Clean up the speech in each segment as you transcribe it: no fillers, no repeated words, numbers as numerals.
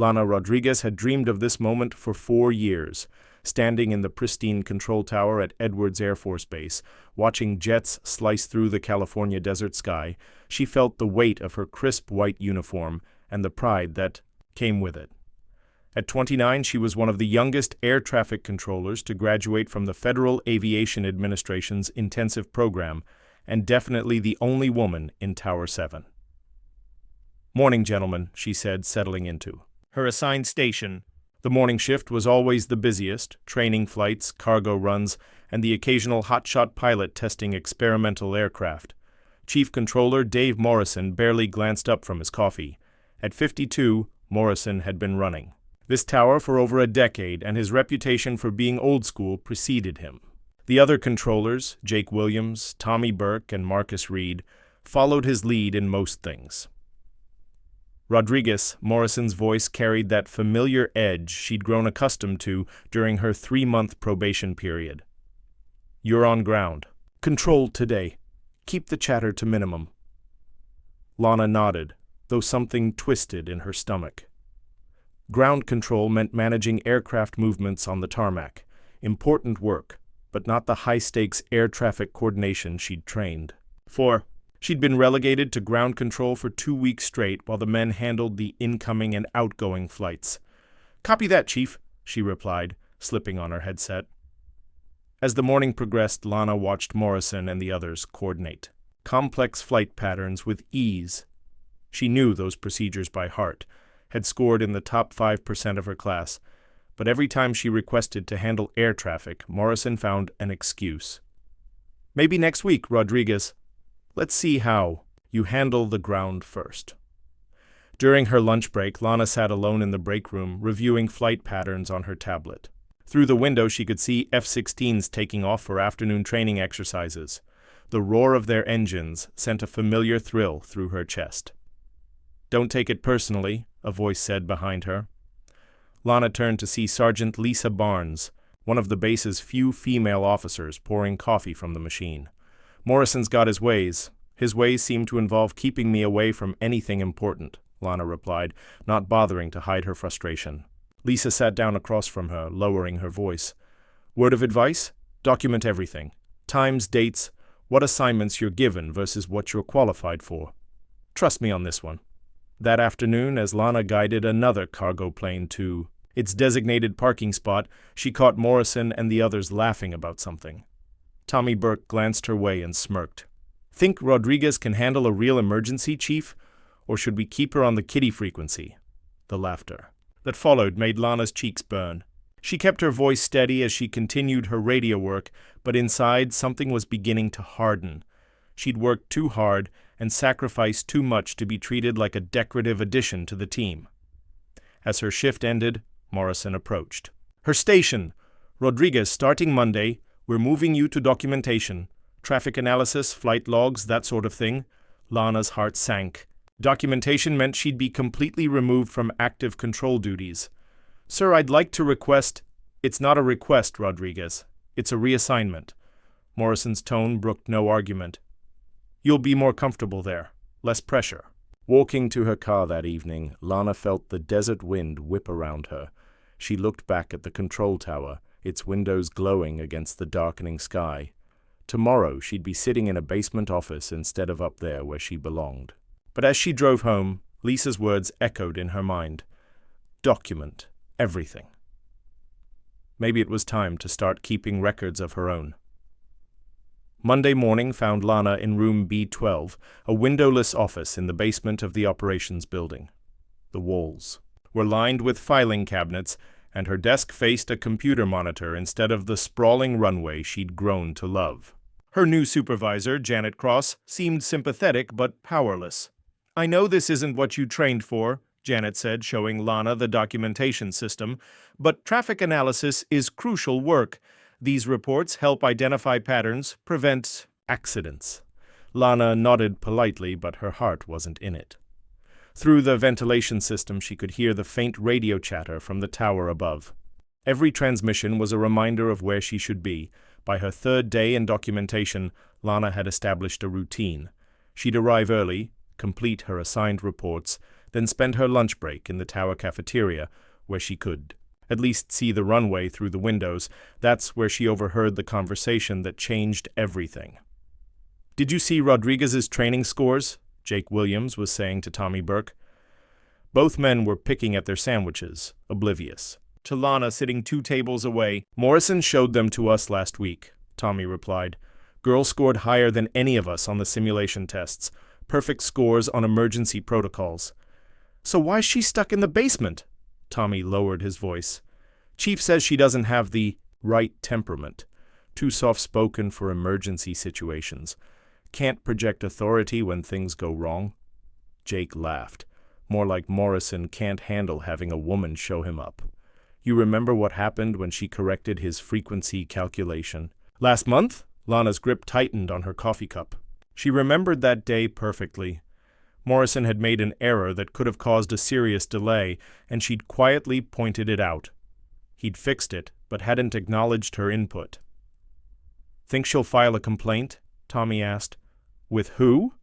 Lana Rodriguez had dreamed of this moment for 4 years. Standing in the pristine control tower at Edwards Air Force Base, watching jets slice through the California desert sky, she felt the weight of her crisp white uniform and the pride that came with it. At 29, she was one of the youngest air traffic controllers to graduate from the Federal Aviation Administration's intensive program, and definitely the only woman in Tower 7. "Morning, gentlemen," she said, settling into her assigned station. The morning shift was always the busiest, training flights, cargo runs, and the occasional hotshot pilot testing experimental aircraft. Chief Controller Dave Morrison barely glanced up from his coffee. At 52, Morrison had been running this tower for over a decade, and his reputation for being old school preceded him. The other controllers, Jake Williams, Tommy Burke, and Marcus Reed, followed his lead in most things. Rodriguez, Morrison's voice carried that familiar edge she'd grown accustomed to during her 3-month probation period. "You're on ground. Controlled today. Keep the chatter to minimum." Lana nodded, though something twisted in her stomach. Ground control meant managing aircraft movements on the tarmac. Important work, but not the high-stakes air traffic coordination she'd trained for. She'd been relegated to ground control for 2 weeks straight while the men handled the incoming and outgoing flights. "Copy that, Chief," she replied, slipping on her headset. As the morning progressed, Lana watched Morrison and the others coordinate complex flight patterns with ease. She knew those procedures by heart, had scored in the top 5% of her class, but every time she requested to handle air traffic, Morrison found an excuse. "Maybe next week, Rodriguez. Let's see how you handle the ground first." During her lunch break, Lana sat alone in the break room, reviewing flight patterns on her tablet. Through the window, she could see F-16s taking off for afternoon training exercises. The roar of their engines sent a familiar thrill through her chest. "Don't take it personally," a voice said behind her. Lana turned to see Sergeant Lisa Barnes, one of the base's few female officers, pouring coffee from the machine. "Morrison's got his ways. His ways seem to involve keeping me away from anything important," Lana replied, not bothering to hide her frustration. Lisa sat down across from her, lowering her voice. "Word of advice? Document everything. Times, dates, what assignments you're given versus what you're qualified for. Trust me on this one." That afternoon, as Lana guided another cargo plane to its designated parking spot, she caught Morrison and the others laughing about something. Tommy Burke glanced her way and smirked. "Think Rodriguez can handle a real emergency, Chief? Or should we keep her on the kiddie frequency?" The laughter that followed made Lana's cheeks burn. She kept her voice steady as she continued her radio work, but inside something was beginning to harden. She'd worked too hard and sacrificed too much to be treated like a decorative addition to the team. As her shift ended, Morrison approached. "Her station! Rodriguez, starting Monday, we're moving you to documentation. Traffic analysis, flight logs, that sort of thing." Lana's heart sank. Documentation meant she'd be completely removed from active control duties. "Sir, I'd like to request—" "It's not a request, Rodriguez. It's a reassignment." Morrison's tone brooked no argument. "You'll be more comfortable there. Less pressure." Walking to her car that evening, Lana felt the desert wind whip around her. She looked back at the control tower, its windows glowing against the darkening sky. Tomorrow she'd be sitting in a basement office instead of up there where she belonged. But as she drove home, Lisa's words echoed in her mind. Document everything. Maybe it was time to start keeping records of her own. Monday morning found Lana in room B12, a windowless office in the basement of the operations building. The walls were lined with filing cabinets, and her desk faced a computer monitor instead of the sprawling runway she'd grown to love. Her new supervisor, Janet Cross, seemed sympathetic but powerless. "I know this isn't what you trained for," Janet said, showing Lana the documentation system, "but traffic analysis is crucial work. These reports help identify patterns, prevent accidents." Lana nodded politely, but her heart wasn't in it. Through the ventilation system, she could hear the faint radio chatter from the tower above. Every transmission was a reminder of where she should be. By her third day in documentation, Lana had established a routine. She'd arrive early, complete her assigned reports, then spend her lunch break in the tower cafeteria, where she could at least see the runway through the windows. That's where she overheard the conversation that changed everything. "Did you see Rodriguez's training scores?" Jake Williams was saying to Tommy Burke. Both men were picking at their sandwiches, oblivious. To Lana, sitting 2 tables away. "Morrison showed them to us last week," Tommy replied. "Girl scored higher than any of us on the simulation tests. Perfect scores on emergency protocols." "So why's she stuck in the basement?" Tommy lowered his voice. "Chief says she doesn't have the right temperament. Too soft-spoken for emergency situations. Can't project authority when things go wrong." Jake laughed. More like Morrison can't handle having a woman show him up. "You remember what happened when she corrected his frequency calculation last month?" Lana's grip tightened on her coffee cup. She remembered that day perfectly. Morrison had made an error that could have caused a serious delay, and she'd quietly pointed it out. He'd fixed it, but hadn't acknowledged her input. "Think she'll file a complaint?" Tommy asked. "With who?"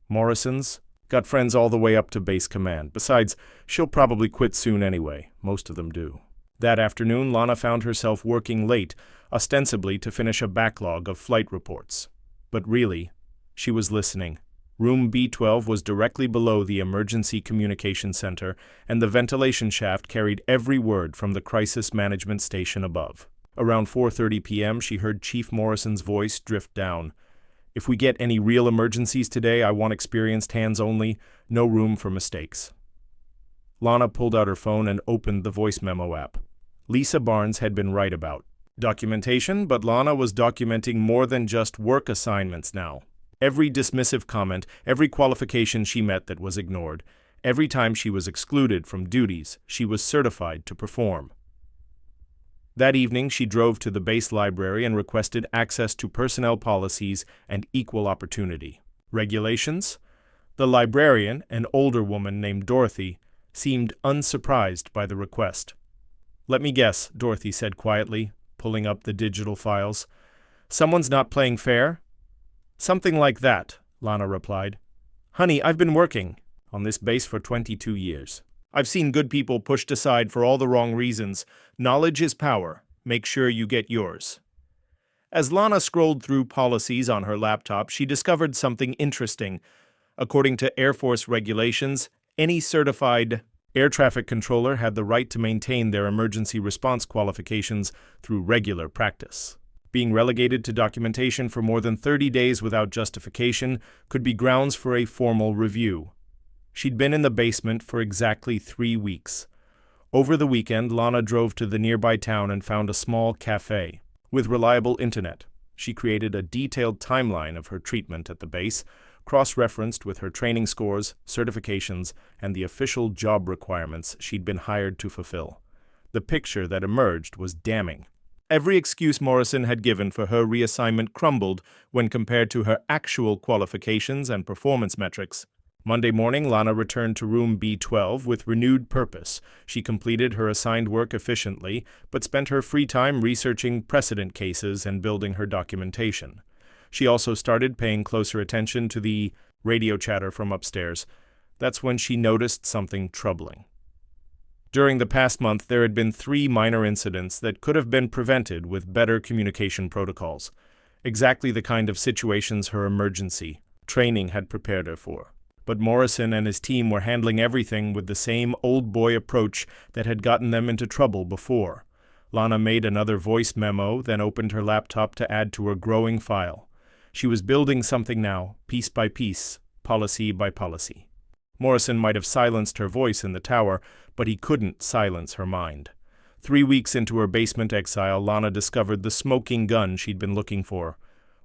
"Morrison's. Got friends all the way up to base command. Besides, she'll probably quit soon anyway. Most of them do." That afternoon, Lana found herself working late, ostensibly to finish a backlog of flight reports. But really, she was listening. Room B12 was directly below the Emergency Communication Center, and the ventilation shaft carried every word from the crisis management station above. Around 4:30 p.m., she heard Chief Morrison's voice drift down. "If we get any real emergencies today, I want experienced hands only. No room for mistakes." Lana pulled out her phone and opened the voice memo app. Lisa Barnes had been right about documentation, but Lana was documenting more than just work assignments now. Every dismissive comment, every qualification she met that was ignored, every time she was excluded from duties she was certified to perform. That evening, she drove to the base library and requested access to personnel policies and equal opportunity regulations. The librarian, an older woman named Dorothy, seemed unsurprised by the request. "Let me guess," Dorothy said quietly, pulling up the digital files. "Someone's not playing fair?" "Something like that," Lana replied. "Honey, I've been working on this base for 22 years. I've seen good people pushed aside for all the wrong reasons. Knowledge is power. Make sure you get yours." As Lana scrolled through policies on her laptop, she discovered something interesting. According to Air Force regulations, any certified air traffic controller had the right to maintain their emergency response qualifications through regular practice. Being relegated to documentation for more than 30 days without justification could be grounds for a formal review. She'd been in the basement for exactly 3 weeks. Over the weekend, Lana drove to the nearby town and found a small cafe. With reliable internet, she created a detailed timeline of her treatment at the base, cross-referenced with her training scores, certifications, and the official job requirements she'd been hired to fulfill. The picture that emerged was damning. Every excuse Morrison had given for her reassignment crumbled when compared to her actual qualifications and performance metrics. Monday morning, Lana returned to room B12 with renewed purpose. She completed her assigned work efficiently, but spent her free time researching precedent cases and building her documentation. She also started paying closer attention to the radio chatter from upstairs. That's when she noticed something troubling. During the past month, there had been 3 minor incidents that could have been prevented with better communication protocols. Exactly the kind of situations her emergency training had prepared her for. But Morrison and his team were handling everything with the same old boy approach that had gotten them into trouble before. Lana made another voice memo, then opened her laptop to add to her growing file. She was building something now, piece by piece, policy by policy. Morrison might have silenced her voice in the tower, but he couldn't silence her mind. 3 weeks into her basement exile, Lana discovered the smoking gun she'd been looking for.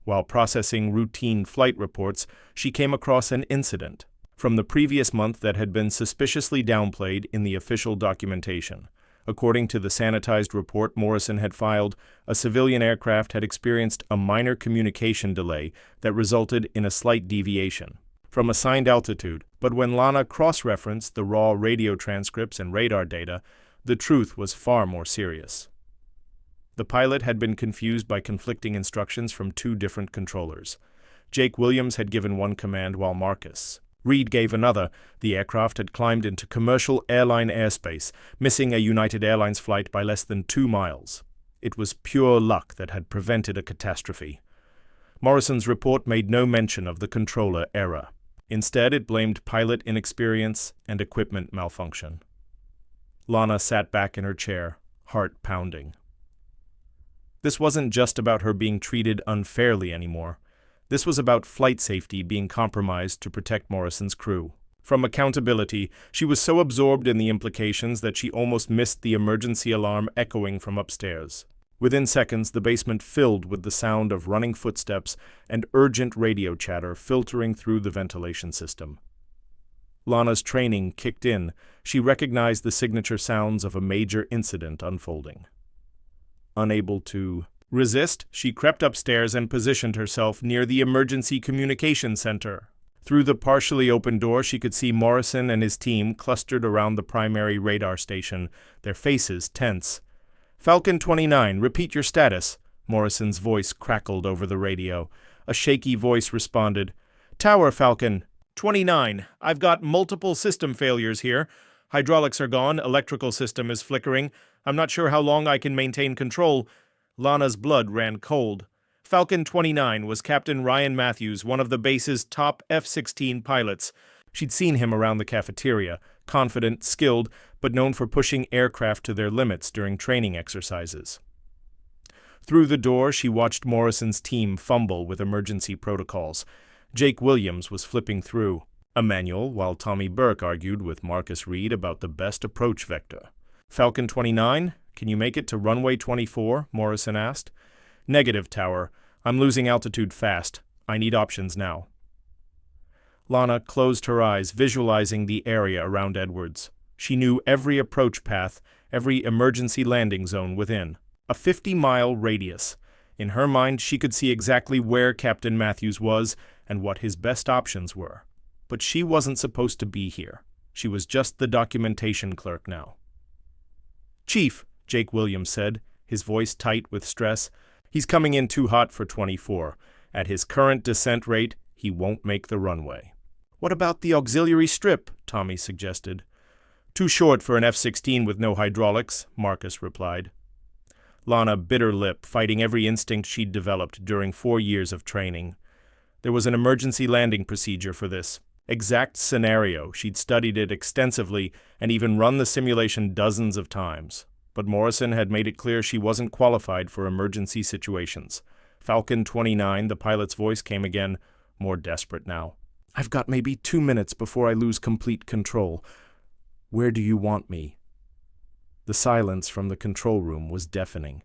While processing routine flight reports, she came across an incident from the previous month that had been suspiciously downplayed in the official documentation. According to the sanitized report Morrison had filed, a civilian aircraft had experienced a minor communication delay that resulted in a slight deviation from assigned altitude, but when Lana cross-referenced the raw radio transcripts and radar data, the truth was far more serious. The pilot had been confused by conflicting instructions from 2 different controllers. Jake Williams had given one command while Marcus Reed gave another. The aircraft had climbed into commercial airline airspace, missing a United Airlines flight by less than 2 miles. It was pure luck that had prevented a catastrophe. Morrison's report made no mention of the controller error. Instead, it blamed pilot inexperience and equipment malfunction. Lana sat back in her chair, heart pounding. This wasn't just about her being treated unfairly anymore. This was about flight safety being compromised to protect Morrison's crew. From accountability, she was so absorbed in the implications that she almost missed the emergency alarm echoing from upstairs. Within seconds, the basement filled with the sound of running footsteps and urgent radio chatter filtering through the ventilation system. Lana's training kicked in. She recognized the signature sounds of a major incident unfolding. Unable to resist, she crept upstairs and positioned herself near the emergency communication center. Through the partially open door, she could see Morrison and his team clustered around the primary radar station, their faces tense. "Falcon 29, repeat your status," Morrison's voice crackled over the radio. A shaky voice responded, "Tower Falcon 29, I've got multiple system failures here. Hydraulics are gone, electrical system is flickering. I'm not sure how long I can maintain control." Lana's blood ran cold. Falcon 29 was Captain Ryan Matthews, one of the base's top F-16 pilots. She'd seen him around the cafeteria, confident, skilled, but known for pushing aircraft to their limits during training exercises. Through the door, she watched Morrison's team fumble with emergency protocols. Jake Williams was flipping through a manual, while Tommy Burke argued with Marcus Reed about the best approach vector. "Falcon 29, can you make it to runway 24?" Morrison asked. "Negative, Tower. I'm losing altitude fast. I need options now." Lana closed her eyes, visualizing the area around Edwards. She knew every approach path, every emergency landing zone within. A 50-mile radius. In her mind, she could see exactly where Captain Matthews was and what his best options were. But she wasn't supposed to be here. She was just the documentation clerk now. "Chief," Jake Williams said, his voice tight with stress, "he's coming in too hot for 24. At his current descent rate, he won't make the runway." "What about the auxiliary strip?" Tommy suggested. "Too short for an F-16 with no hydraulics," Marcus replied. Lana bit her lip, fighting every instinct she'd developed during 4 years of training. There was an emergency landing procedure for this. Exact scenario. She'd studied it extensively and even run the simulation dozens of times. But Morrison had made it clear she wasn't qualified for emergency situations. Falcon 29, the pilot's voice came again, more desperate now. "I've got maybe 2 minutes before I lose complete control. Where do you want me?" The silence from the control room was deafening.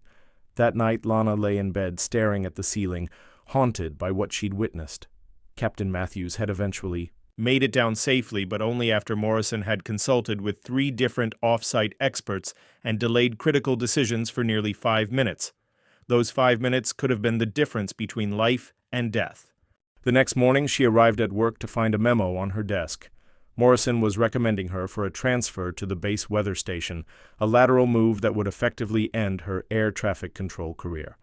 That night, Lana lay in bed, staring at the ceiling, haunted by what she'd witnessed. Captain Matthews had eventually made it down safely, but only after Morrison had consulted with 3 different off-site experts and delayed critical decisions for nearly 5 minutes. Those 5 minutes could have been the difference between life and death. The next morning, she arrived at work to find a memo on her desk. Morrison was recommending her for a transfer to the base weather station, a lateral move that would effectively end her air traffic control career.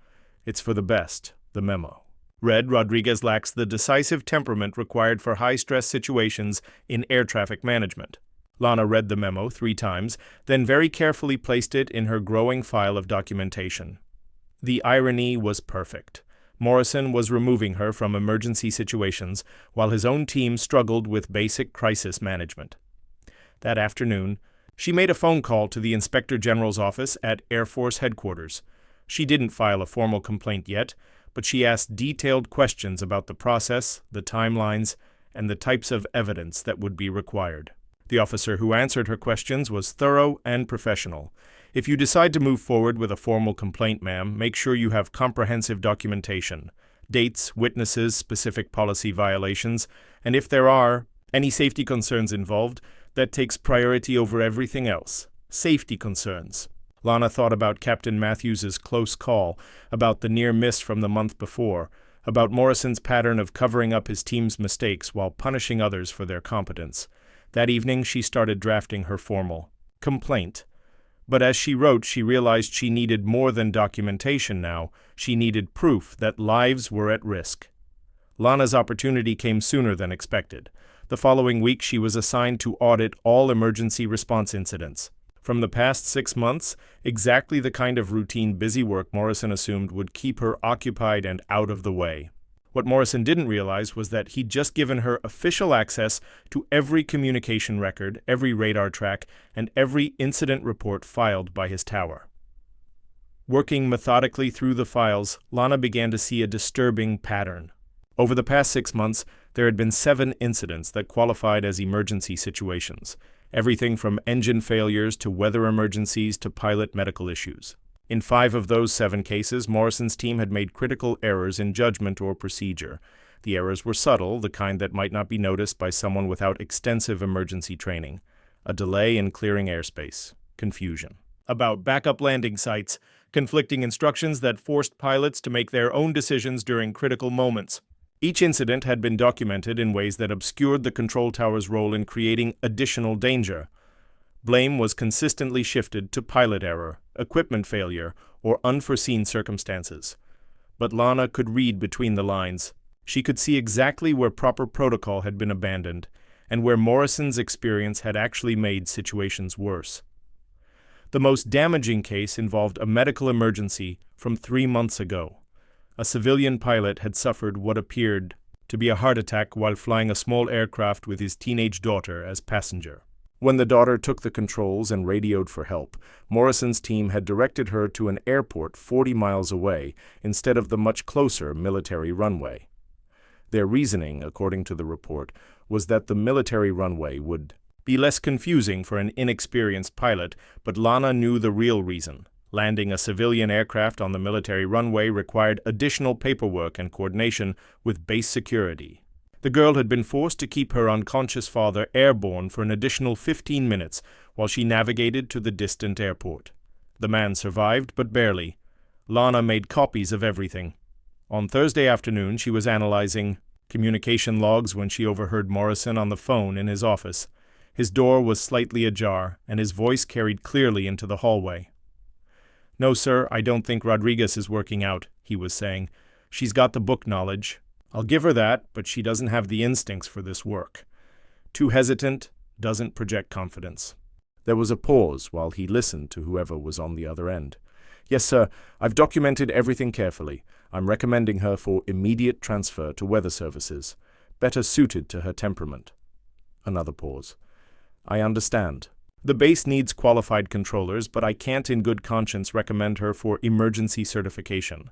"It's for the best," the memo read. "Rodriguez lacks the decisive temperament required for high-stress situations in air traffic management." Lana read the memo 3 times, then very carefully placed it in her growing file of documentation. The irony was perfect. Morrison was removing her from emergency situations, while his own team struggled with basic crisis management. That afternoon, she made a phone call to the Inspector General's office at Air Force Headquarters. She didn't file a formal complaint yet, but she asked detailed questions about the process, the timelines, and the types of evidence that would be required. The officer who answered her questions was thorough and professional. "If you decide to move forward with a formal complaint, ma'am, make sure you have comprehensive documentation, dates, witnesses, specific policy violations, and if there are any safety concerns involved, that takes priority over everything else. Safety concerns." Lana thought about Captain Matthews's close call, about the near miss from the month before, about Morrison's pattern of covering up his team's mistakes while punishing others for their competence. That evening, she started drafting her formal complaint. But as she wrote, she realized she needed more than documentation now. She needed proof that lives were at risk. Lana's opportunity came sooner than expected. The following week, she was assigned to audit all emergency response incidents. From the past 6 months, exactly the kind of routine busy work Morrison assumed would keep her occupied and out of the way. What Morrison didn't realize was that he'd just given her official access to every communication record, every radar track, and every incident report filed by his tower. Working methodically through the files, Lana began to see a disturbing pattern. Over the past 6 months, there had been 7 incidents that qualified as emergency situations, everything from engine failures to weather emergencies to pilot medical issues. In 5 of those 7 cases, Morrison's team had made critical errors in judgment or procedure. The errors were subtle, the kind that might not be noticed by someone without extensive emergency training. A delay in clearing airspace. Confusion about backup landing sites. Conflicting instructions that forced pilots to make their own decisions during critical moments. Each incident had been documented in ways that obscured the control tower's role in creating additional danger. Blame was consistently shifted to pilot error, equipment failure, or unforeseen circumstances. But Lana could read between the lines. She could see exactly where proper protocol had been abandoned, and where Morrison's experience had actually made situations worse. The most damaging case involved a medical emergency from 3 months ago. A civilian pilot had suffered what appeared to be a heart attack while flying a small aircraft with his teenage daughter as passenger. When the daughter took the controls and radioed for help, Morrison's team had directed her to an airport 40 miles away instead of the much closer military runway. Their reasoning, according to the report, was that the military runway would be less confusing for an inexperienced pilot, but Lana knew the real reason. Landing a civilian aircraft on the military runway required additional paperwork and coordination with base security. The girl had been forced to keep her unconscious father airborne for an additional 15 minutes while she navigated to the distant airport. The man survived, but barely. Lana made copies of everything. On Thursday afternoon, she was analyzing communication logs when she overheard Morrison on the phone in his office. His door was slightly ajar, and his voice carried clearly into the hallway. "No, sir, I don't think Rodriguez is working out," he was saying. "She's got the book knowledge. I'll give her that, but she doesn't have the instincts for this work. Too hesitant, doesn't project confidence." There was a pause while he listened to whoever was on the other end. "Yes, sir, I've documented everything carefully. I'm recommending her for immediate transfer to weather services, better suited to her temperament." Another pause. "I understand. The base needs qualified controllers, but I can't in good conscience recommend her for emergency certification.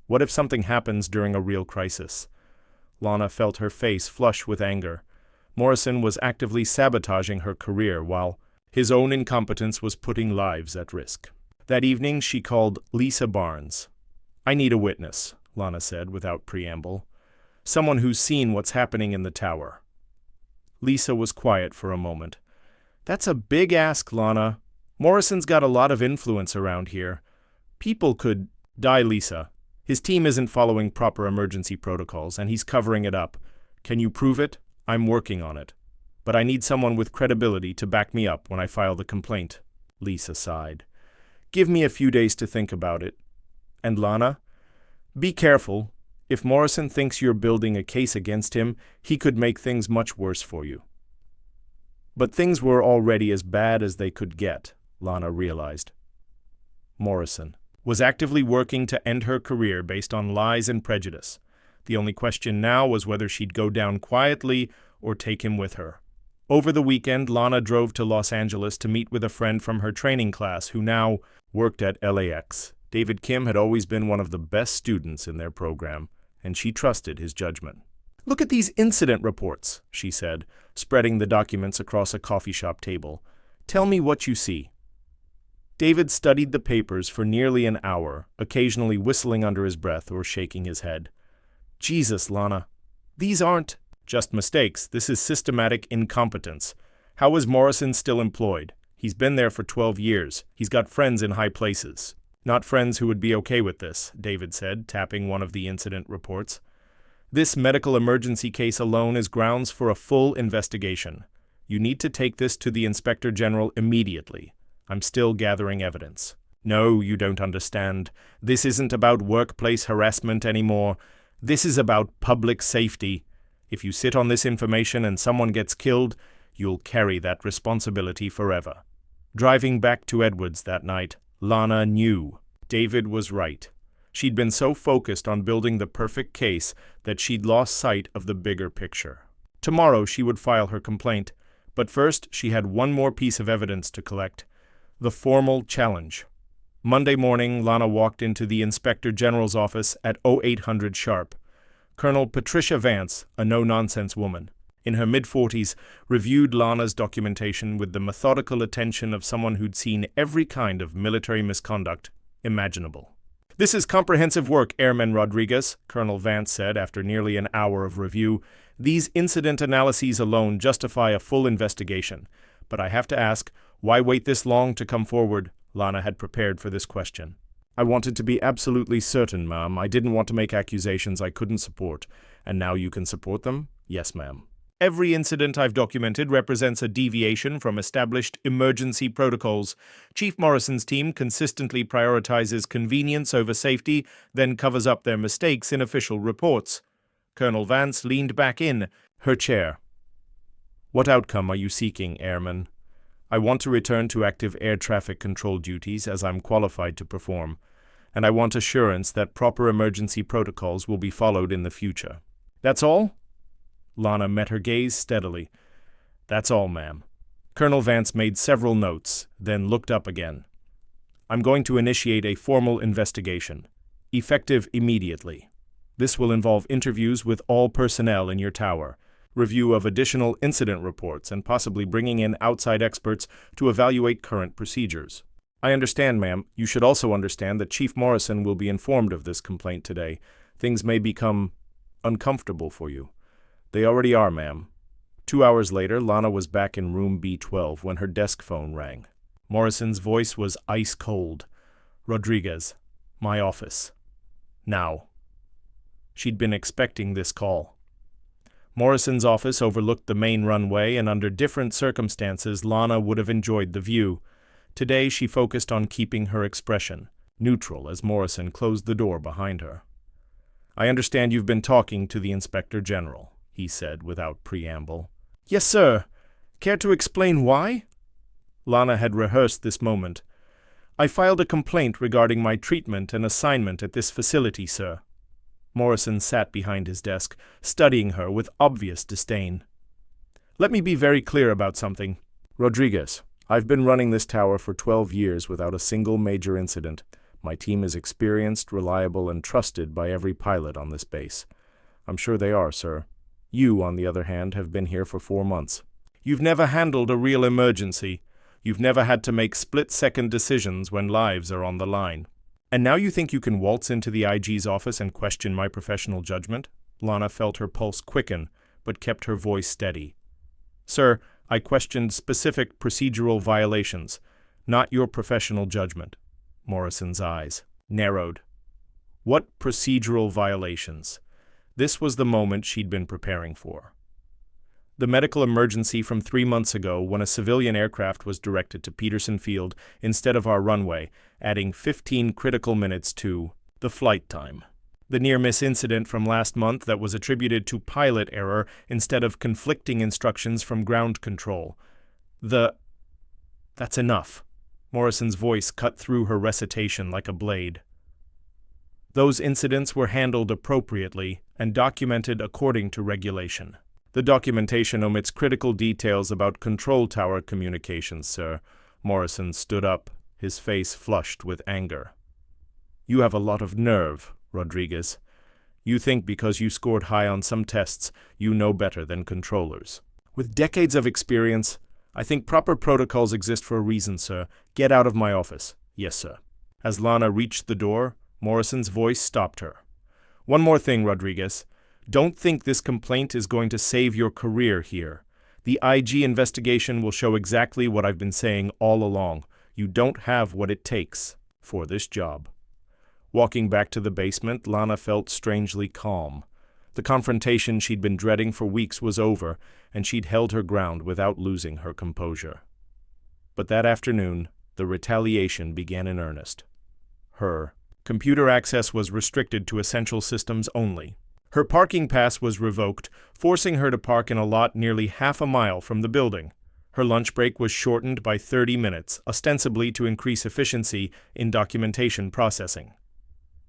What if something happens during a real crisis?" Lana felt her face flush with anger. Morrison was actively sabotaging her career while his own incompetence was putting lives at risk. That evening, she called Lisa Barnes. "I need a witness," Lana said without preamble. "Someone who's seen what's happening in the tower." Lisa was quiet for a moment. "That's a big ask, Lana. Morrison's got a lot of influence around here. People could die, Lisa. His team isn't following proper emergency protocols, and he's covering it up. Can you prove it? I'm working on it. But I need someone with credibility to back me up when I file the complaint." Lisa sighed. "Give me a few days to think about it. And Lana, be careful. If Morrison thinks you're building a case against him, he could make things much worse for you." But things were already as bad as they could get, Lana realized. Morrison was actively working to end her career based on lies and prejudice. The only question now was whether she'd go down quietly or take him with her. Over the weekend, Lana drove to Los Angeles to meet with a friend from her training class who now worked at LAX. David Kim had always been one of the best students in their program, and she trusted his judgment. "Look at these incident reports," she said, spreading the documents across a coffee shop table. "Tell me what you see." David studied the papers for nearly an hour, occasionally whistling under his breath or shaking his head. "Jesus, Lana, these aren't just mistakes. This is systematic incompetence. How is Morrison still employed? He's been there for 12 years. He's got friends in high places." "Not friends who would be okay with this," David said, tapping one of the incident reports. "This medical emergency case alone is grounds for a full investigation. You need to take this to the Inspector General immediately. I'm still gathering evidence." "No, you don't understand. This isn't about workplace harassment anymore. This is about public safety. If you sit on this information and someone gets killed, you'll carry that responsibility forever. Driving back to Edwards that night, Lana knew David was right. She'd been so focused on building the perfect case that she'd lost sight of the bigger picture. Tomorrow she would file her complaint, but first she had one more piece of evidence to collect: the formal challenge. Monday morning, Lana walked into the Inspector General's office at 0800 sharp. Colonel Patricia Vance, a no-nonsense woman, in her mid-40s, reviewed Lana's documentation with the methodical attention of someone who'd seen every kind of military misconduct imaginable. "This is comprehensive work, Airman Rodriguez," Colonel Vance said after nearly an hour of review. "These incident analyses alone justify a full investigation. But I have to ask, why wait this long to come forward?" Lana had prepared for this question. "I wanted to be absolutely certain, ma'am. I didn't want to make accusations I couldn't support. And now you can support them?" "Yes, ma'am." "Every incident I've documented represents a deviation from established emergency protocols. Chief Morrison's team consistently prioritizes convenience over safety, then covers up their mistakes in official reports." Colonel Vance leaned back in her chair. "What outcome are you seeking, Airman?" "I want to return to active air traffic control duties as I'm qualified to perform, and I want assurance that proper emergency protocols will be followed in the future." "That's all?" Lana met her gaze steadily. "That's all, ma'am." Colonel Vance made several notes, then looked up again. "I'm going to initiate a formal investigation, effective immediately. This will involve interviews with all personnel in your tower, review of additional incident reports, and possibly bringing in outside experts to evaluate current procedures." "I understand, ma'am. You should also understand that Chief Morrison will be informed of this complaint today. Things may become uncomfortable for you." "They already are, ma'am." 2 hours later, Lana was back in room B12 when her desk phone rang. Morrison's voice was ice cold. "Rodriguez, my office. Now." She'd been expecting this call. Morrison's office overlooked the main runway, and under different circumstances, Lana would have enjoyed the view. Today, she focused on keeping her expression neutral as Morrison closed the door behind her. "I understand you've been talking to the Inspector General," he said without preamble. "Yes, sir. Care to explain why?" Lana had rehearsed this moment. "I filed a complaint regarding my treatment and assignment at this facility, sir." Morrison sat behind his desk, studying her with obvious disdain. "Let me be very clear about something. Rodriguez, I've been running this tower for 12 years without a single major incident. My team is experienced, reliable, and trusted by every pilot on this base. I'm sure they are, sir. You, on the other hand, have been here for 4 months. You've never handled a real emergency. You've never had to make split-second decisions when lives are on the line. And now you think you can waltz into the IG's office and question my professional judgment?" Lana felt her pulse quicken, but kept her voice steady. "Sir, I questioned specific procedural violations, not your professional judgment." Morrison's eyes narrowed. What procedural violations? This was the moment she'd been preparing for. The medical emergency from 3 months ago when a civilian aircraft was directed to Peterson Field instead of our runway, adding 15 critical minutes to the flight time. The near-miss incident from last month that was attributed to pilot error instead of conflicting instructions from ground control. That's enough. Morrison's voice cut through her recitation like a blade. Those incidents were handled appropriately and documented according to regulation. The documentation omits critical details about control tower communications, sir. Morrison stood up, his face flushed with anger. "You have a lot of nerve, Rodriguez. You think because you scored high on some tests, you know better than controllers. With decades of experience, I think proper protocols exist for a reason, sir. Get out of my office." "Yes, sir." As Lana reached the door, Morrison's voice stopped her. "One more thing, Rodriguez. Don't think this complaint is going to save your career here. The IG investigation will show exactly what I've been saying all along. You don't have what it takes for this job." Walking back to the basement, Lana felt strangely calm. The confrontation she'd been dreading for weeks was over, and she'd held her ground without losing her composure. But that afternoon, the retaliation began in earnest. Her computer access was restricted to essential systems only. Her parking pass was revoked, forcing her to park in a lot nearly half a mile from the building. Her lunch break was shortened by 30 minutes, ostensibly to increase efficiency in documentation processing.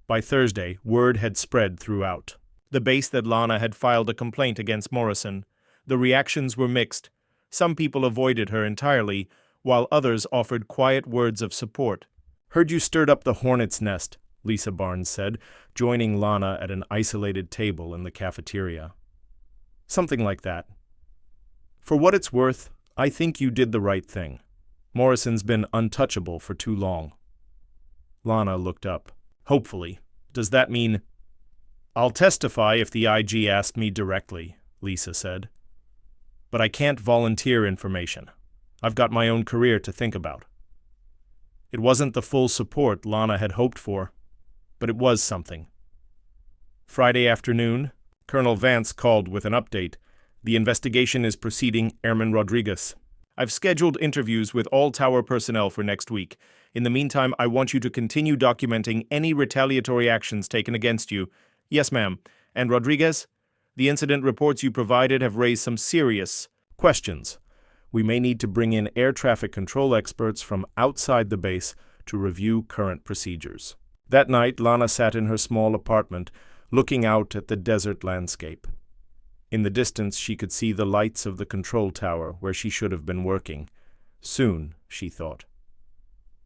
By Thursday, word had spread throughout the base that Lana had filed a complaint against Morrison. The reactions were mixed. Some people avoided her entirely, while others offered quiet words of support. "Heard you stirred up the hornet's nest," Lisa Barnes said, joining Lana at an isolated table in the cafeteria. "Something like that. For what it's worth, I think you did the right thing. Morrison's been untouchable for too long." Lana looked up. "Hopefully. Does that mean—" "I'll testify if the IG asked me directly," Lisa said. "But I can't volunteer information. I've got my own career to think about." It wasn't the full support Lana had hoped for, but it was something. Friday afternoon, Colonel Vance called with an update. "The investigation is proceeding, Airman Rodriguez. I've scheduled interviews with all tower personnel for next week. In the meantime, I want you to continue documenting any retaliatory actions taken against you." "Yes, ma'am. And Rodriguez, the incident reports you provided have raised some serious questions. We may need to bring in air traffic control experts from outside the base to review current procedures." That night, Lana sat in her small apartment, looking out at the desert landscape. In the distance, she could see the lights of the control tower where she should have been working. Soon, she thought.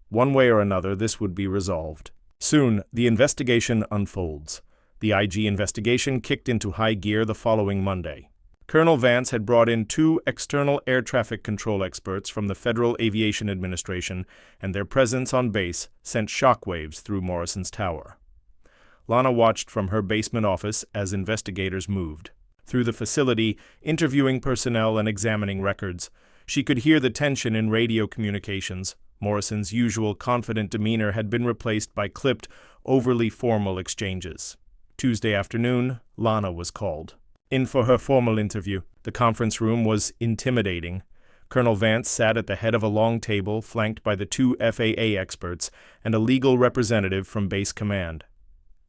One way or another, this would be resolved. Soon, the investigation unfolds. The IG investigation kicked into high gear the following Monday. Colonel Vance had brought in 2 external air traffic control experts from the Federal Aviation Administration, and their presence on base sent shockwaves through Morrison's tower. Lana watched from her basement office as investigators moved through the facility, interviewing personnel and examining records. She could hear the tension in radio communications. Morrison's usual confident demeanor had been replaced by clipped, overly formal exchanges. Tuesday afternoon, Lana was called in for her formal interview. The conference room was intimidating. Colonel Vance sat at the head of a long table, flanked by the 2 FAA experts and a legal representative from Base Command.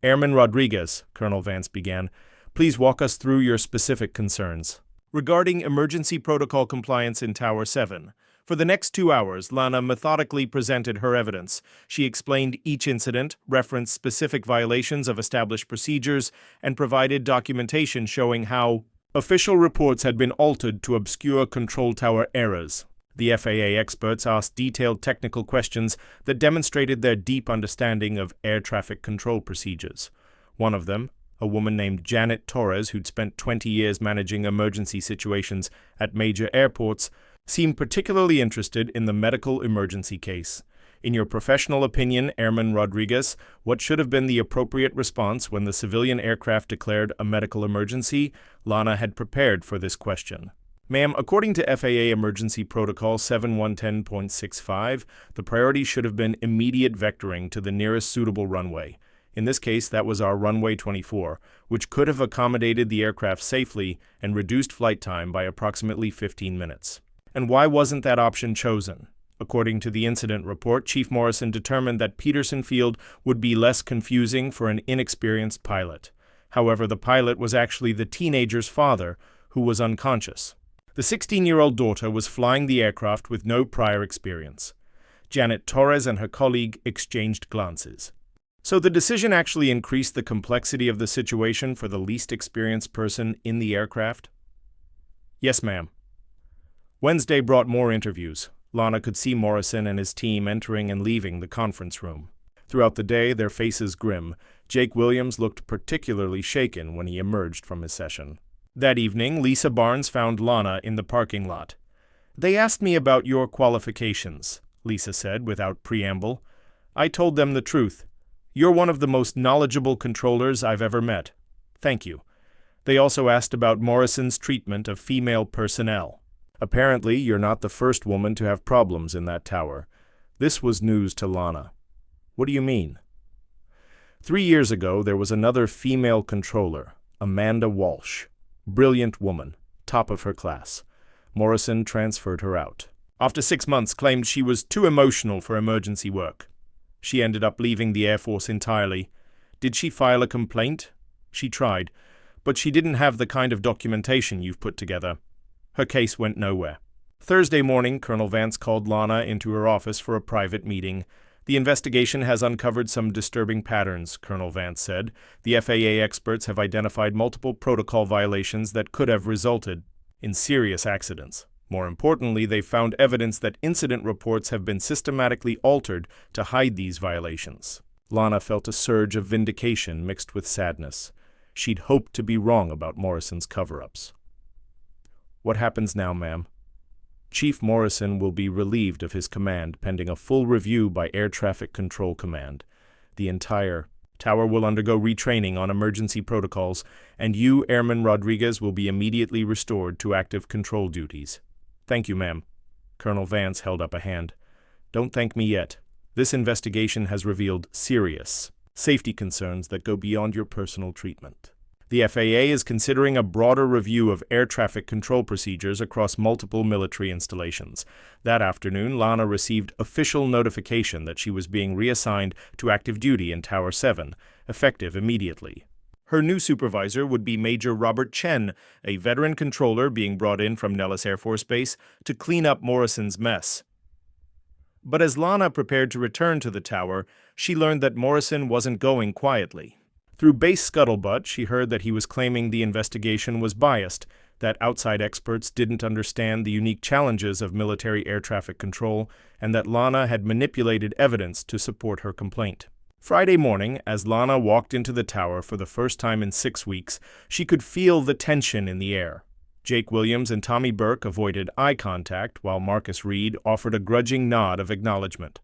"Airman Rodriguez," Colonel Vance began, "please walk us through your specific concerns." Regarding emergency protocol compliance in Tower 7, for the next 2 hours, Lana methodically presented her evidence. She explained each incident, referenced specific violations of established procedures, and provided documentation showing how official reports had been altered to obscure control tower errors. The FAA experts asked detailed technical questions that demonstrated their deep understanding of air traffic control procedures. One of them, a woman named Janet Torres, who'd spent 20 years managing emergency situations at major airports, seemed particularly interested in the medical emergency case. "In your professional opinion, Airman Rodriguez, what should have been the appropriate response when the civilian aircraft declared a medical emergency?" Lana had prepared for this question. "Ma'am, according to FAA Emergency Protocol 7110.65, the priority should have been immediate vectoring to the nearest suitable runway. In this case, that was our runway 24, which could have accommodated the aircraft safely and reduced flight time by approximately 15 minutes. And why wasn't that option chosen? According to the incident report, Chief Morrison determined that Peterson Field would be less confusing for an inexperienced pilot. However, the pilot was actually the teenager's father, who was unconscious. The 16-year-old daughter was flying the aircraft with no prior experience. Janet Torres and her colleague exchanged glances. So the decision actually increased the complexity of the situation for the least experienced person in the aircraft? Yes, ma'am. Wednesday brought more interviews. Lana could see Morrison and his team entering and leaving the conference room. Throughout the day, their faces grim. Jake Williams looked particularly shaken when he emerged from his session. That evening, Lisa Barnes found Lana in the parking lot. "They asked me about your qualifications," Lisa said without preamble. "I told them the truth. You're one of the most knowledgeable controllers I've ever met. Thank you. They also asked about Morrison's treatment of female personnel. Apparently, you're not the first woman to have problems in that tower." This was news to Lana. "What do you mean?" 3 years ago, there was another female controller, Amanda Walsh. Brilliant woman, top of her class. Morrison transferred her out. After 6 months, claimed she was too emotional for emergency work. She ended up leaving the Air Force entirely. Did she file a complaint? She tried, but she didn't have the kind of documentation you've put together. Her case went nowhere. Thursday morning, Colonel Vance called Lana into her office for a private meeting. The investigation has uncovered some disturbing patterns, Colonel Vance said. The FAA experts have identified multiple protocol violations that could have resulted in serious accidents. More importantly, they found evidence that incident reports have been systematically altered to hide these violations. Lana felt a surge of vindication mixed with sadness. She'd hoped to be wrong about Morrison's cover-ups. What happens now, ma'am? Chief Morrison will be relieved of his command pending a full review by Air Traffic Control Command. The entire tower will undergo retraining on emergency protocols, and you, Airman Rodriguez, will be immediately restored to active control duties. Thank you, ma'am. Colonel Vance held up a hand. Don't thank me yet. This investigation has revealed serious safety concerns that go beyond your personal treatment. The FAA is considering a broader review of air traffic control procedures across multiple military installations. That afternoon, Lana received official notification that she was being reassigned to active duty in Tower 7, effective immediately. Her new supervisor would be Major Robert Chen, a veteran controller being brought in from Nellis Air Force Base to clean up Morrison's mess. But as Lana prepared to return to the tower, she learned that Morrison wasn't going quietly. Through base scuttlebutt, she heard that he was claiming the investigation was biased, that outside experts didn't understand the unique challenges of military air traffic control, and that Lana had manipulated evidence to support her complaint. Friday morning, as Lana walked into the tower for the first time in 6 weeks, she could feel the tension in the air. Jake Williams and Tommy Burke avoided eye contact, while Marcus Reed offered a grudging nod of acknowledgement.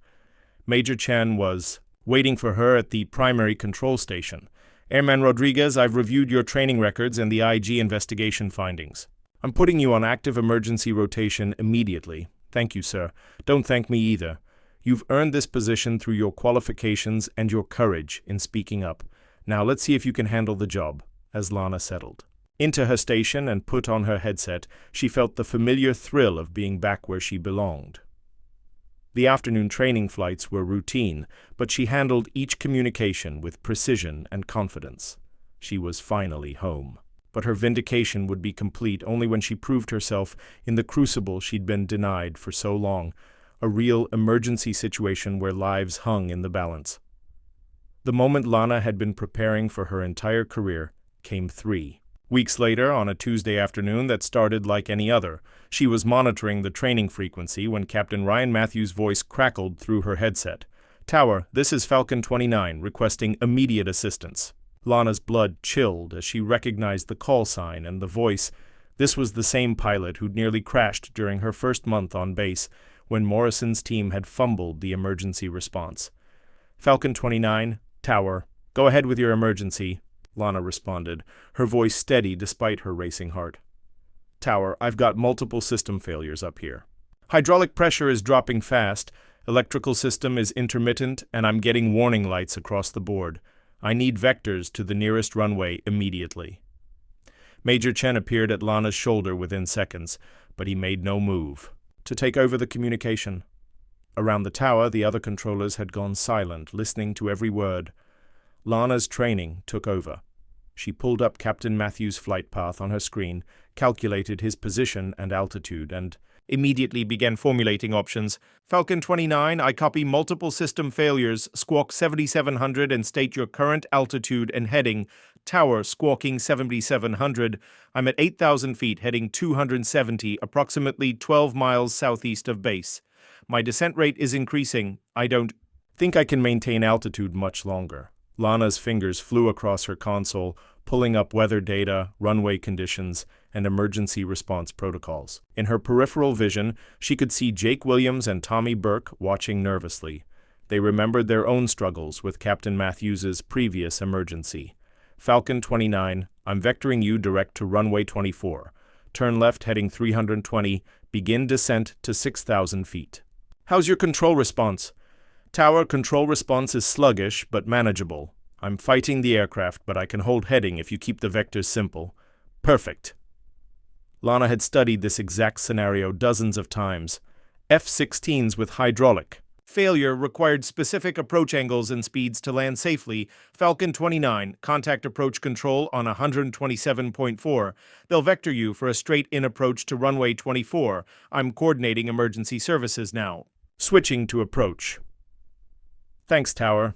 Major Chen was waiting for her at the primary control station. Airman Rodriguez, I've reviewed your training records and the IG investigation findings. I'm putting you on active emergency rotation immediately. Thank you, sir. Don't thank me either. You've earned this position through your qualifications and your courage in speaking up. Now let's see if you can handle the job. As Lana settled into her station and put on her headset, she felt the familiar thrill of being back where she belonged. The afternoon training flights were routine, but she handled each communication with precision and confidence. She was finally home. But her vindication would be complete only when she proved herself in the crucible she'd been denied for so long, a real emergency situation where lives hung in the balance. The moment Lana had been preparing for her entire career came 3 weeks later, on a Tuesday afternoon that started like any other. She was monitoring the training frequency when Captain Ryan Matthews' voice crackled through her headset. Tower, this is Falcon 29, requesting immediate assistance. Lana's blood chilled as she recognized the call sign and the voice. This was the same pilot who'd nearly crashed during her first month on base when Morrison's team had fumbled the emergency response. Falcon 29, Tower, go ahead with your emergency, Lana responded, her voice steady despite her racing heart. Tower, I've got multiple system failures up here. Hydraulic pressure is dropping fast, electrical system is intermittent, and I'm getting warning lights across the board. I need vectors to the nearest runway immediately. Major Chen appeared at Lana's shoulder within seconds, but he made no move to take over the communication. Around the tower, the other controllers had gone silent, listening to every word. Lana's training took over. She pulled up Captain Matthews' flight path on her screen, calculated his position and altitude, and immediately began formulating options. Falcon 29, I copy multiple system failures. Squawk 7700 and state your current altitude and heading. Tower, squawking 7700. I'm at 8,000 feet, heading 270, approximately 12 miles southeast of base. My descent rate is increasing. I don't think I can maintain altitude much longer. Lana's fingers flew across her console, pulling up weather data, runway conditions, and emergency response protocols. In her peripheral vision, she could see Jake Williams and Tommy Burke watching nervously. They remembered their own struggles with Captain Matthews's previous emergency. Falcon 29, I'm vectoring you direct to runway 24. Turn left heading 320, begin descent to 6,000 feet. How's your control response? Tower, control response is sluggish, but manageable. I'm fighting the aircraft, but I can hold heading if you keep the vectors simple. Perfect. Lana had studied this exact scenario dozens of times. F-16s with hydraulic Failure required specific approach angles and speeds to land safely. Falcon 29, contact approach control on 127.4. They'll vector you for a straight-in approach to runway 24. I'm coordinating emergency services now. Switching to approach. Thanks, Tower.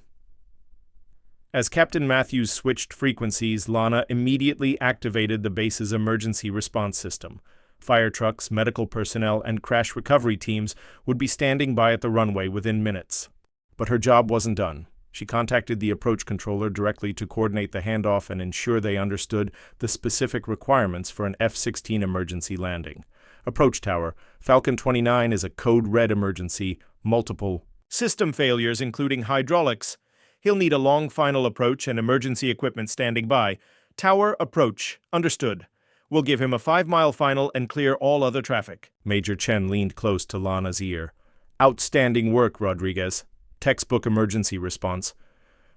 As Captain Matthews switched frequencies, Lana immediately activated the base's emergency response system. Fire trucks, medical personnel, and crash recovery teams would be standing by at the runway within minutes. But her job wasn't done. She contacted the approach controller directly to coordinate the handoff and ensure they understood the specific requirements for an F-16 emergency landing. Approach Tower, Falcon 29 is a code red emergency, multiple system failures including hydraulics. He'll need a long final approach and emergency equipment standing by. Tower, approach. Understood. We'll give him a 5-mile final and clear all other traffic. Major Chen leaned close to Lana's ear. Outstanding work, Rodriguez. Textbook emergency response.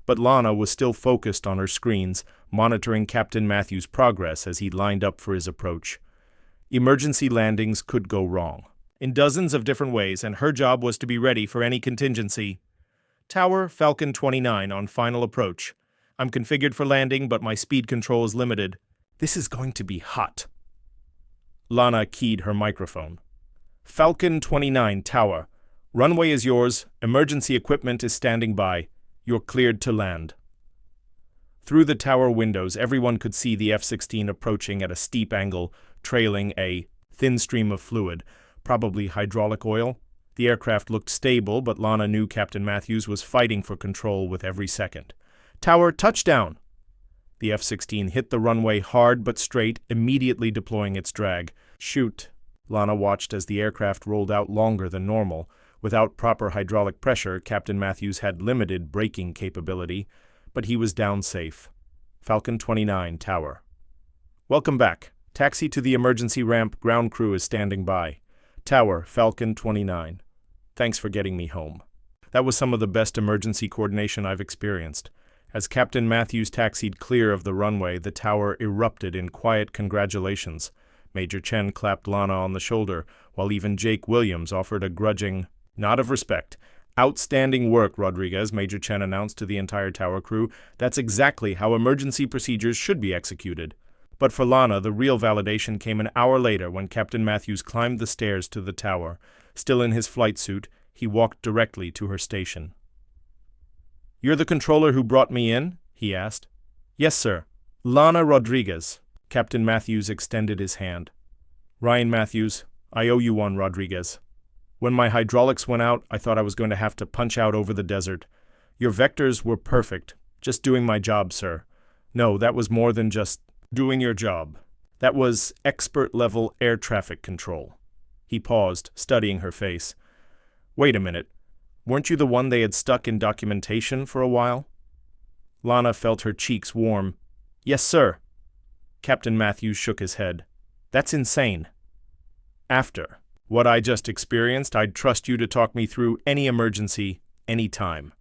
But Lana was still focused on her screens, monitoring Captain Matthews' progress as he lined up for his approach. Emergency landings could go wrong in dozens of different ways, and her job was to be ready for any contingency. Tower, Falcon 29 on final approach. I'm configured for landing, but my speed control is limited. This is going to be hot. Lana keyed her microphone. Falcon 29 Tower. Runway is yours. Emergency equipment is standing by. You're cleared to land. Through the tower windows, everyone could see the F-16 approaching at a steep angle, trailing a thin stream of fluid, probably hydraulic oil. The aircraft looked stable, but Lana knew Captain Matthews was fighting for control with every second. Tower, touchdown! The F-16 hit the runway hard but straight, immediately deploying its drag. Shoot! Lana watched as the aircraft rolled out longer than normal. Without proper hydraulic pressure, Captain Matthews had limited braking capability, but he was down safe. Falcon 29, Tower. Welcome back. Taxi to the emergency ramp. Ground crew is standing by. Tower, Falcon 29. Thanks for getting me home. That was some of the best emergency coordination I've experienced. As Captain Matthews taxied clear of the runway, the tower erupted in quiet congratulations. Major Chen clapped Lana on the shoulder, while even Jake Williams offered a grudging nod of respect. Outstanding work, Rodriguez, Major Chen announced to the entire tower crew. That's exactly how emergency procedures should be executed. But for Lana, the real validation came an hour later when Captain Matthews climbed the stairs to the tower. Still in his flight suit, he walked directly to her station. "You're the controller who brought me in?" he asked. "Yes, sir." "Lana Rodriguez." Captain Matthews extended his hand. "Ryan Matthews, I owe you one, Rodriguez. When my hydraulics went out, I thought I was going to have to punch out over the desert. Your vectors were perfect. Just doing my job, sir. No, that was more than just doing your job. That was expert-level air traffic control." He paused, studying her face. "Wait a minute. Weren't you the one they had stuck in documentation for a while?" Lana felt her cheeks warm. "Yes, sir." Captain Matthews shook his head. "That's insane. After what I just experienced, I'd trust you to talk me through any emergency, any time."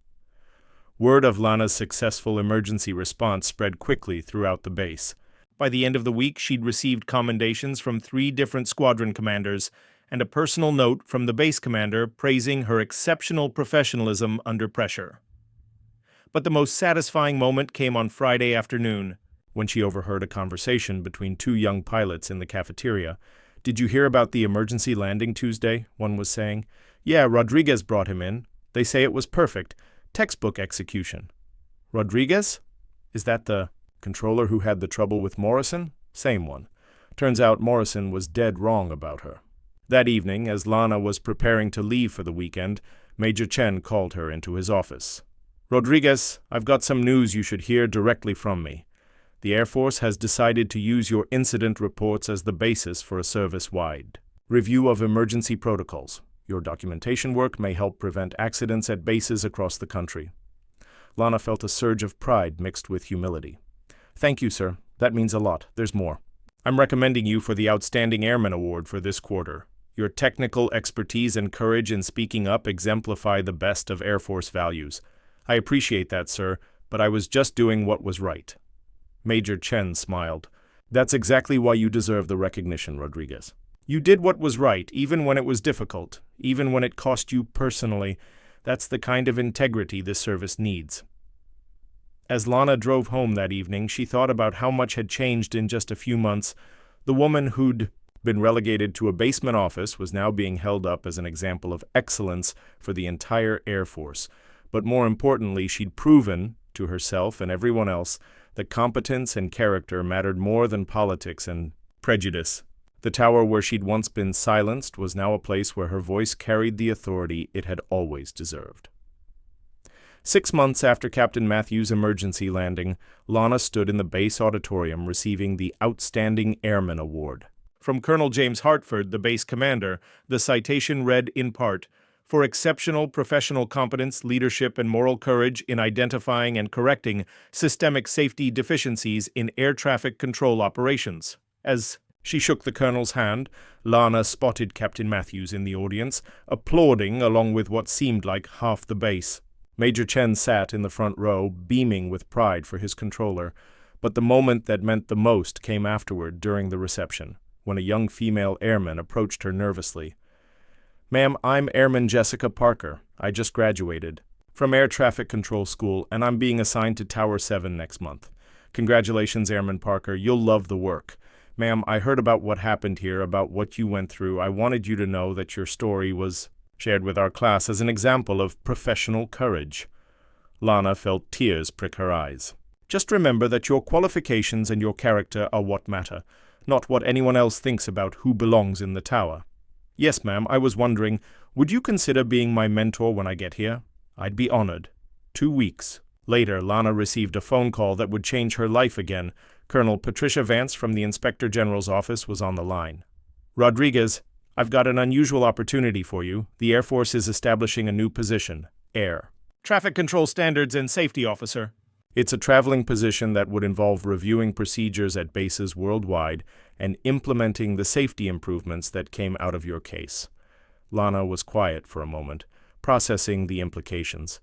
Word of Lana's successful emergency response spread quickly throughout the base. By the end of the week, she'd received commendations from 3 different squadron commanders and a personal note from the base commander praising her exceptional professionalism under pressure. But the most satisfying moment came on Friday afternoon, when she overheard a conversation between 2 young pilots in the cafeteria. "Did you hear about the emergency landing Tuesday?" one was saying. "Yeah, Rodriguez brought him in. They say it was perfect. Textbook execution." "Rodriguez? Is that the controller who had the trouble with Morrison?" "Same one. Turns out Morrison was dead wrong about her." That evening, as Lana was preparing to leave for the weekend, Major Chen called her into his office. "Rodriguez, I've got some news you should hear directly from me. The Air Force has decided to use your incident reports as the basis for a service-wide review of emergency protocols. Your documentation work may help prevent accidents at bases across the country." Lana felt a surge of pride mixed with humility. "Thank you, sir. That means a lot. There's more. I'm recommending you for the Outstanding Airman Award for this quarter. Your technical expertise and courage in speaking up exemplify the best of Air Force values. I appreciate that, sir, but I was just doing what was right." Major Chen smiled. "That's exactly why you deserve the recognition, Rodriguez. You did what was right, even when it was difficult, even when it cost you personally. That's the kind of integrity this service needs. As Lana drove home that evening, she thought about how much had changed in just a few months. The woman who'd been relegated to a basement office was now being held up as an example of excellence for the entire Air Force. But more importantly, she'd proven, to herself and everyone else, that competence and character mattered more than politics and prejudice. The tower where she'd once been silenced was now a place where her voice carried the authority it had always deserved. 6 months after Captain Matthews' emergency landing, Lana stood in the base auditorium receiving the Outstanding Airman Award. From Colonel James Hartford, the base commander, the citation read in part, "For exceptional professional competence, leadership, and moral courage in identifying and correcting systemic safety deficiencies in air traffic control operations." As she shook the colonel's hand, Lana spotted Captain Matthews in the audience, applauding along with what seemed like half the base. Major Chen sat in the front row, beaming with pride for his controller, but the moment that meant the most came afterward during the reception, when a young female airman approached her nervously. "Ma'am, I'm Airman Jessica Parker. I just graduated from Air Traffic Control School, and I'm being assigned to Tower 7 next month. Congratulations, Airman Parker. You'll love the work. Ma'am, I heard about what happened here, about what you went through. I wanted you to know that your story was shared with our class as an example of professional courage." Lana felt tears prick her eyes. "Just remember that your qualifications and your character are what matter, not what anyone else thinks about who belongs in the tower." "Yes, ma'am, I was wondering, would you consider being my mentor when I get here? I'd be honored." 2 weeks later, Lana received a phone call that would change her life again. Colonel Patricia Vance from the Inspector General's office was on the line. "Rodriguez, I've got an unusual opportunity for you. The Air Force is establishing a new position, Air Traffic Control Standards and Safety Officer. It's a traveling position that would involve reviewing procedures at bases worldwide and implementing the safety improvements that came out of your case." Lana was quiet for a moment, processing the implications.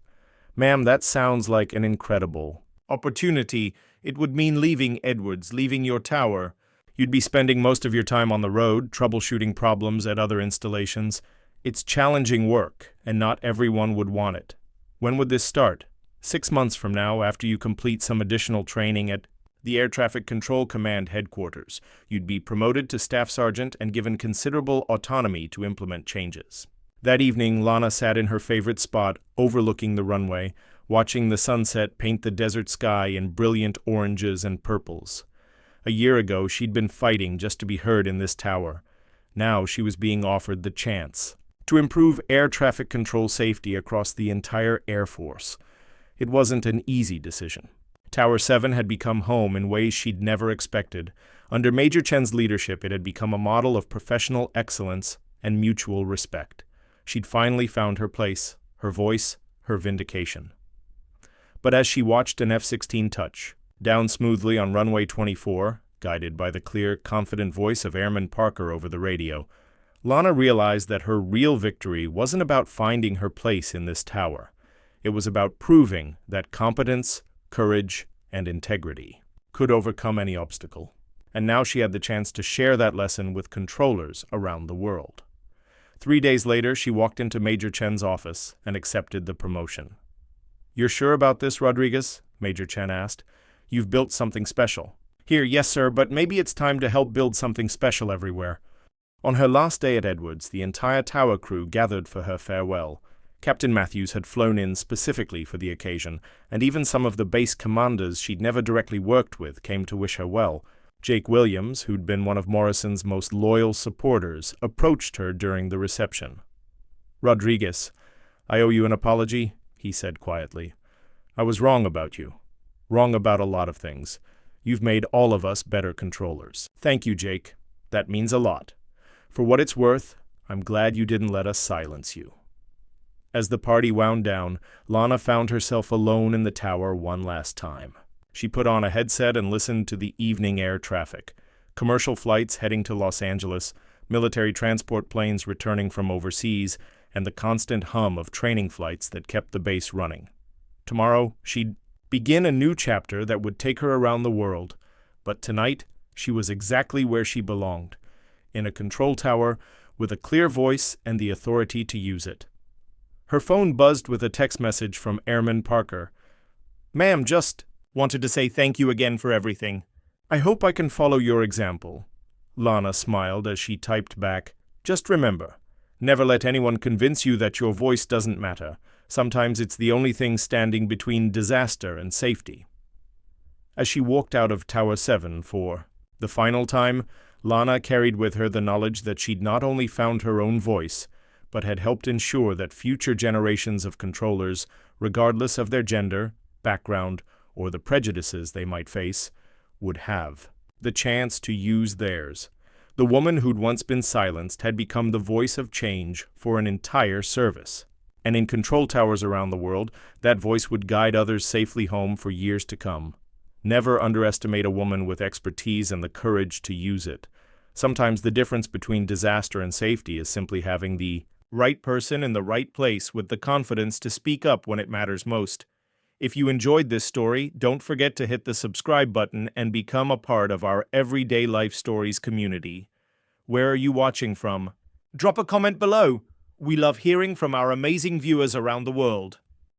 "Ma'am, that sounds like an incredible opportunity. It would mean leaving Edwards, leaving your tower. You'd be spending most of your time on the road, troubleshooting problems at other installations. It's challenging work, and not everyone would want it. When would this start?" 6 months from now, after you complete some additional training at the Air Traffic Control Command headquarters. You'd be promoted to Staff Sergeant and given considerable autonomy to implement changes. That evening, Lana sat in her favorite spot, overlooking the runway, watching the sunset paint the desert sky in brilliant oranges and purples. A year ago, she'd been fighting just to be heard in this tower. Now she was being offered the chance to improve air traffic control safety across the entire Air Force. It wasn't an easy decision. Tower 7 had become home in ways she'd never expected. Under Major Chen's leadership, it had become a model of professional excellence and mutual respect. She'd finally found her place, her voice, her vindication. But as she watched an F-16 touch down smoothly on runway 24, guided by the clear, confident voice of Airman Parker over the radio, Lana realized that her real victory wasn't about finding her place in this tower. It was about proving that competence, courage, and integrity could overcome any obstacle. And now she had the chance to share that lesson with controllers around the world. 3 days later, she walked into Major Chen's office and accepted the promotion. "You're sure about this, Rodriguez?" Major Chen asked. "You've built something special." "Here, yes, sir, but maybe it's time to help build something special everywhere." On her last day at Edwards, the entire tower crew gathered for her farewell. Captain Matthews had flown in specifically for the occasion, and even some of the base commanders she'd never directly worked with came to wish her well. Jake Williams, who'd been one of Morrison's most loyal supporters, approached her during the reception. "Rodriguez, I owe you an apology," he said quietly. "I was wrong about you. Wrong about a lot of things. You've made all of us better controllers." "Thank you, Jake. That means a lot. For what it's worth, I'm glad you didn't let us silence you." As the party wound down, Lana found herself alone in the tower one last time. She put on a headset and listened to the evening air traffic. Commercial flights heading to Los Angeles, military transport planes returning from overseas, and the constant hum of training flights that kept the base running. Tomorrow, she'd begin a new chapter that would take her around the world. But tonight, she was exactly where she belonged, in a control tower with a clear voice and the authority to use it. Her phone buzzed with a text message from Airman Parker. "Ma'am, just wanted to say thank you again for everything. I hope I can follow your example." Lana smiled as she typed back, "Just remember, never let anyone convince you that your voice doesn't matter. Sometimes it's the only thing standing between disaster and safety." As she walked out of Tower 7 for the final time, Lana carried with her the knowledge that she'd not only found her own voice, but had helped ensure that future generations of controllers, regardless of their gender, background, or the prejudices they might face, would have the chance to use theirs. The woman who'd once been silenced had become the voice of change for an entire service. And in control towers around the world, that voice would guide others safely home for years to come. Never underestimate a woman with expertise and the courage to use it. Sometimes the difference between disaster and safety is simply having the right person in the right place with the confidence to speak up when it matters most. If you enjoyed this story, don't forget to hit the subscribe button and become a part of our Everyday Life Stories community. Where are you watching from? Drop a comment below. We love hearing from our amazing viewers around the world.